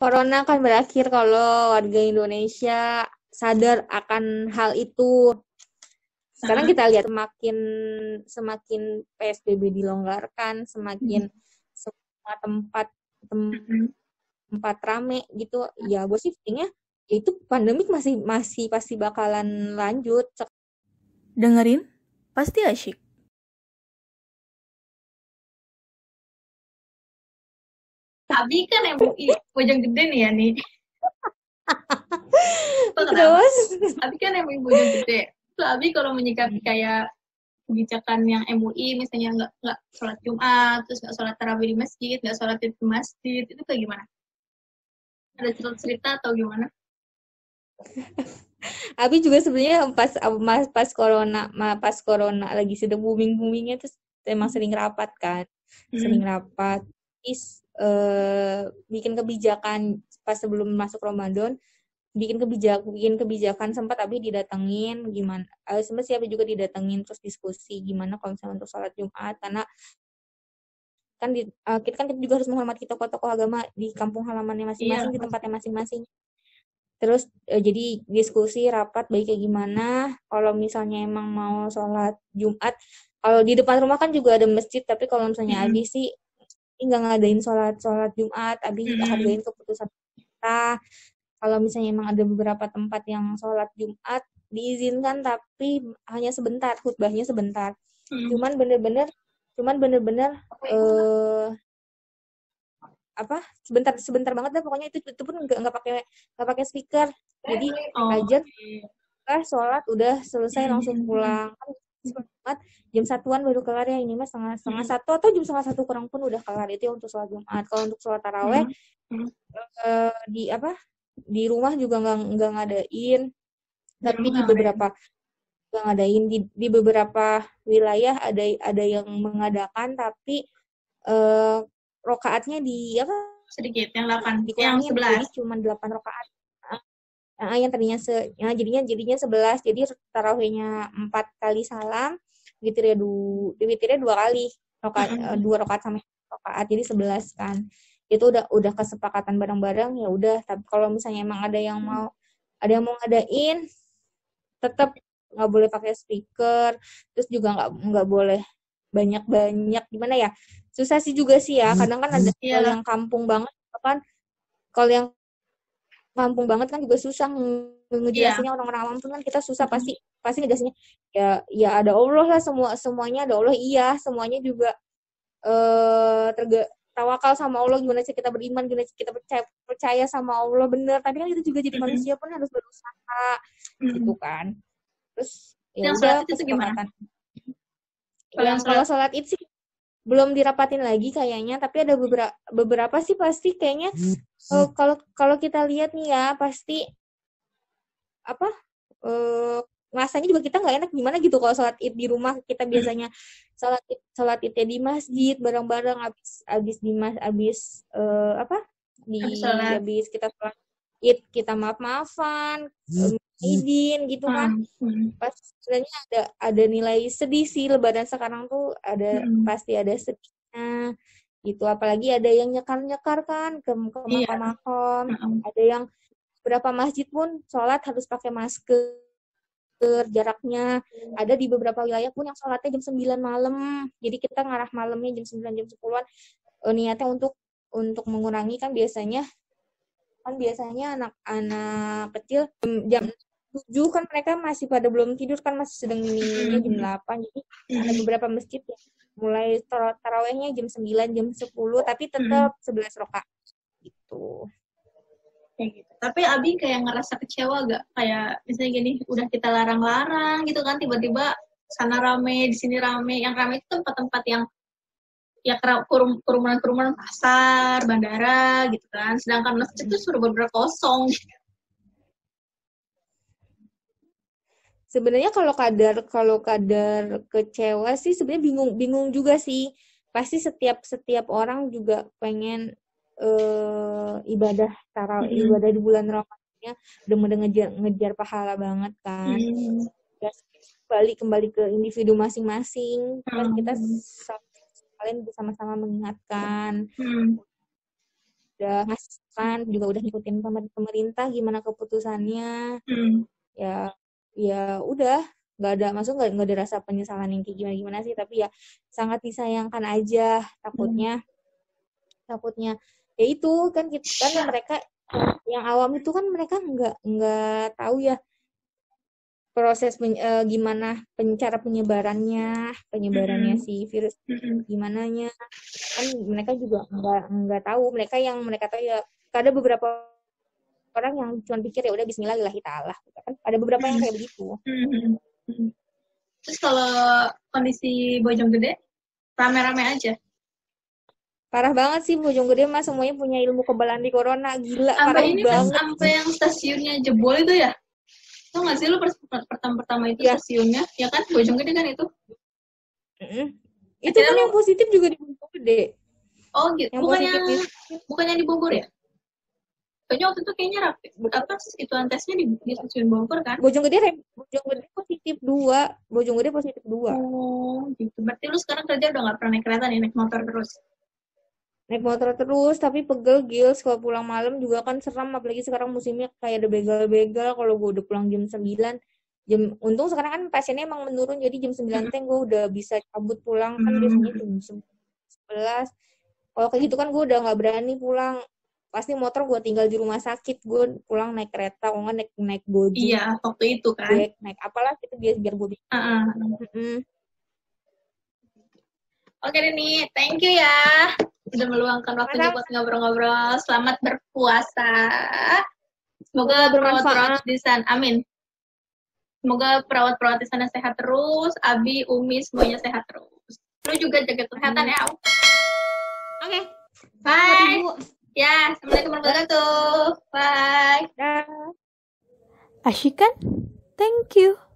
Corona akan berakhir kalau warga Indonesia sadar akan hal itu. Sekarang kita lihat semakin semakin PSBB dilonggarkan, semakin semua tempat rame gitu. Ya gue sih feelingnya ya itu pandemik masih pasti bakalan lanjut. Dengerin, pasti asyik. Abi kan MUI Bojonggede nih ya nih. Terus Abi kan MUI Bojonggede. Terus Abi kalau menyikapi kayak kebijakan yang MUI misalnya nggak sholat Jumat, terus nggak sholat tarawih di masjid, nggak sholat di masjid, itu kayak gimana? Ada cerita atau gimana? Abi juga sebenarnya pas corona lagi sedang boomingnya terus emang sering rapat kan, sering rapat. Bikin kebijakan pas sebelum masuk Ramadan, bikin kebijakan sempat Abi didatengin gimana, sempat sih Abi juga didatengin terus diskusi gimana kalau misalnya untuk sholat Jumat, karena kan kita juga harus menghormati tokoh-tokoh agama di kampung halamannya masing-masing, di tempatnya masing-masing. Terus jadi diskusi rapat baiknya gimana kalau misalnya emang mau sholat Jumat. Kalau di depan rumah kan juga ada masjid, tapi kalau misalnya Abi sih nggak ngadain sholat Jumat, Abi hargain keputusan kita. Kalau misalnya emang ada beberapa tempat yang sholat Jumat diizinkan, tapi hanya sebentar, khutbahnya sebentar. Cuman bener-bener sebentar banget dah pokoknya, itu pun nggak pakai speaker, jadi ajan sholat udah selesai langsung pulang. Kan jam 1-an baru kelar ya, ini mah setengah 1 atau jam setengah 1 kurang pun udah kelar, itu ya untuk sholat Jumat. Kalau untuk sholat taraweh di rumah juga nggak ngadain, tapi di beberapa nggak ngadain, di beberapa wilayah ada yang mengadakan, tapi rokaatnya sedikit, yang 8, dikurangin, yang 11. jadi cuma 8 rokaat. Yang tadinya jadinya 11, jadi tarawihnya 4 kali salam, witirnya 2 kali, rokaat 2 rokaat sama rokaat, jadi 11 kan. Itu udah kesepakatan bareng-bareng, ya udah. Tapi kalau misalnya emang ada yang mau ngadain, tetap nggak boleh pakai speaker, terus juga nggak boleh banyak gimana ya, susah sih juga sih ya, kadang kan ada kalau yang kampung banget kan, kalau yang kampung banget kan juga susah ngejelasinnya, orang-orang awam pun kan kita susah pasti ngejelasinnya ya ada Allah lah, semuanya ada Allah, iya semuanya juga tawakal sama Allah, gimana sih kita beriman, gimana sih kita percaya sama Allah, bener, tapi kan kita juga jadi manusia pun harus berusaha gitu kan. Terus ya udah kesepakatan. Kalau sholat Id sih belum dirapatin lagi kayaknya, tapi ada beberapa sih pasti kayaknya. Kalau kita lihat nih ya, pasti rasanya juga kita nggak enak gimana gitu kalau sholat Id di rumah. Kita biasanya sholat Idnya di masjid bareng-bareng, habis kita sholat Id, kita maaf-maafan, idin gitu kan. Pas sebenarnya ada nilai sedih sih, Lebaran sekarang tuh pasti ada sedihnya gitu, apalagi ada yang nyekar kan ke makam-makam, ada yang beberapa masjid pun sholat harus pakai masker jaraknya, ada di beberapa wilayah pun yang sholatnya jam 9 malam, jadi kita ngarah malamnya jam 9 jam 10-an, niatnya untuk mengurangi kan biasanya anak-anak kecil jam 7 kan mereka masih pada belum tidur kan, masih sedang ini jam 8, jadi ada beberapa masjid yang mulai tarawehnya jam 9 jam 10, tapi tetap 11 rakaat gitu. Gitu. Tapi Abi kayak ngerasa kecewa gak? Kayak misalnya gini, udah kita larang-larang gitu kan, tiba-tiba sana rame, di sini rame. Yang rame itu tempat-tempat yang ya kerumunan pasar, bandara gitu kan. Sedangkan masjid itu suruh bener kosong. Sebenarnya kalau kadar kecewa sih sebenarnya bingung juga sih. Pasti setiap orang juga pengen ibadah ibadah di bulan Ramadannya udah ngejar pahala banget kan. Kembali ke individu masing-masing. Kita kalian bersama-sama mengingatkan. udah ngasih kan, juga udah ngikutin pemerintah gimana keputusannya. Ya udah, nggak ada rasa penyesalan yang kayak gimana sih, tapi ya sangat disayangkan aja. Takutnya ya itu kan mereka yang awam itu kan mereka nggak tahu ya proses gimana cara penyebarannya si virus gimana nya, kan mereka juga nggak tahu. Mereka tahu ya ada beberapa orang yang cuma pikir ya udah Bismillah lillahi ta'ala kan, ada beberapa yang kayak begitu. Terus kalau kondisi Bojonggede rame-rame aja? Parah banget sih Bojonggede mah, semuanya punya ilmu kebalan di corona, gila. Sampai ini banget. Sampai yang stasiunnya jebol itu ya? Tau gak sih lu pertama itu stasiunnya? Ya kan, Bojonggede kan itu? Itu kan yang positif juga di Bojonggede. Oh gitu, bukannya di Bogor ya? Kayaknya waktu itu rapid. Ituan tesnya di stasiun Bogor kan? Bojonggede positif 2. Oh gitu, berarti lu sekarang kerja udah gak pernah naik kereta nih, naik motor terus? Naik motor terus, tapi pegel gils. Kalau pulang malam juga kan seram, apalagi sekarang musimnya kayak ada begal-begal. Kalau gue udah pulang jam 9, untung sekarang kan pasiennya emang menurun, jadi jam 9 gue udah bisa cabut pulang, kan biasanya jam 11. Kalau kayak gitu kan gue udah gak berani pulang. Pasti motor gue tinggal di rumah sakit, gue pulang naik kereta, kalau nggak naik Gojek. Iya, waktu itu kan. Naik apalah gitu biar gue bisa. Oke Rini, thank you ya. Udah meluangkan waktunya buat ngobrol-ngobrol. Selamat berpuasa. Semoga perawat-perawat di sana, amin. Semoga perawat-perawat di sana sehat terus. Abi, Umi, semuanya sehat terus. Lu juga jaga kesehatan ya. Oke. Bye. Ya, Assalamualaikum warahmatullahi wabarakatuh. Bye. Asyik kan? Thank you.